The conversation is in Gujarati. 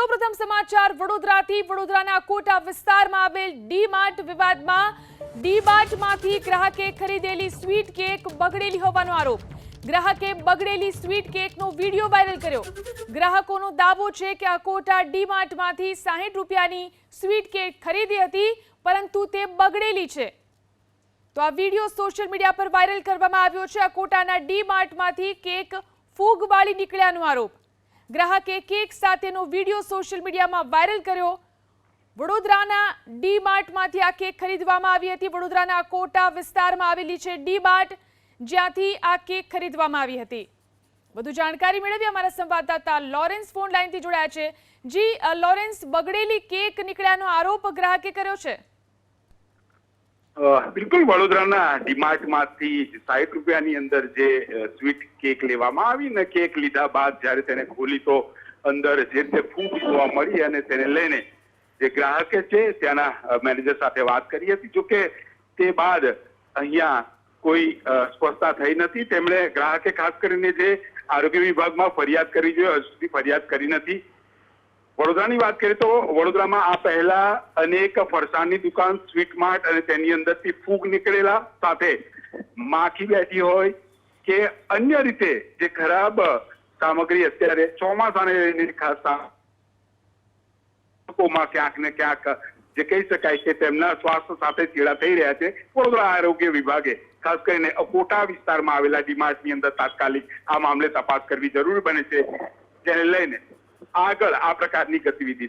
સૌપ્રથમ સમાચાર વડોદરાથી। વડોદરાના કોટા વિસ્તારમાં આવેલ ડી માર્ટ વિવાદમાં ડી માર્ટમાંથી ગ્રાહકે ખરીદેલી સ્વીટ કેક બગડેલી હોવાનો આરોપ। ગ્રાહકે બગડેલી સ્વીટ કેકનો વિડીયો વાયરલ કર્યો। ગ્રાહકોનો દાવો છે કે આ કોટા ડી માર્ટમાંથી 60 રૂપિયાની સ્વીટ કેક ખરીદી હતી, પરંતુ તે બગડેલી છે। તો આ વિડીયો સોશિયલ મીડિયા પર વાયરલ કરવામાં આવ્યો છે। આ કોટાના ડી માર્ટમાંથી કેક ફૂગવાળી નીકળ્યાનો આરોપ। ગ્રાહકે કેક સાથેનો વિડીયો સોશિયલ મીડિયામાં વાયરલ કર્યો। વડોદરાના ડી માર્ટમાંથી આ કેક ખરીદવામાં આવી હતી। વડોદરાના કોટા વિસ્તારમાં આવેલી છે ડી માર્ટ, જ્યાંથી આ કેક ખરીદવામાં આવી હતી। વધુ જાણકારી મેળવી અમારા સંવાદદાતા લોરેન્સ ફોન લાઈનથી જોડાયા છે। જી લોરેન્સ, બગડેલી કેક નીકળ્યાનો આરોપ ગ્રાહકે કર્યો છે। બિલકુલ, વડોદરાના ડીમાર્ટમાંથી 60 રૂપિયાની અંદર જે સ્વીટ કેક લેવામાં આવી ને કેક લીધા બાદ જ્યારે તેને ખોલી તો અંદર જે તે ફૂગ જોવા મળી અને તેને લઈને જે ગ્રાહકે છે ત્યાંના મેનેજર સાથે વાત કરી હતી। જોકે તે બાદ અહીંયા કોઈ સ્પષ્ટતા થઈ નથી। તેમણે ગ્રાહકે ખાસ કરીને જે આરોગ્ય વિભાગમાં ફરિયાદ કરવી જોઈએ, હજુ સુધી ફરિયાદ કરી નથી। વડોદરાની વાત કરીએ તો વડોદરામાં આ પહેલા અનેક ફરસાણની દુકાન, સ્વીટ માર્ટ અને તેની અંદરથી ફૂગ નીકળેલા સાથે માખી બેઠી હોય કે અન્ય રીતે જે ખરાબ સામગ્રી અત્યારે ચોમાસાને લઈને ખાસ ક્યાંક ને ક્યાંક જે કહી શકાય કે તેમના સ્વાસ્થ્ય સાથે ચેડા થઈ રહ્યા છે। વડોદરા આરોગ્ય વિભાગે ખાસ કરીને કોટા વિસ્તારમાં આવેલા ડીમાર્ટની અંદર તાત્કાલિક આ મામલે તપાસ કરવી જરૂરી બને છે, જેને લઈને આગળ આ પ્રકારની ગતિવિધિ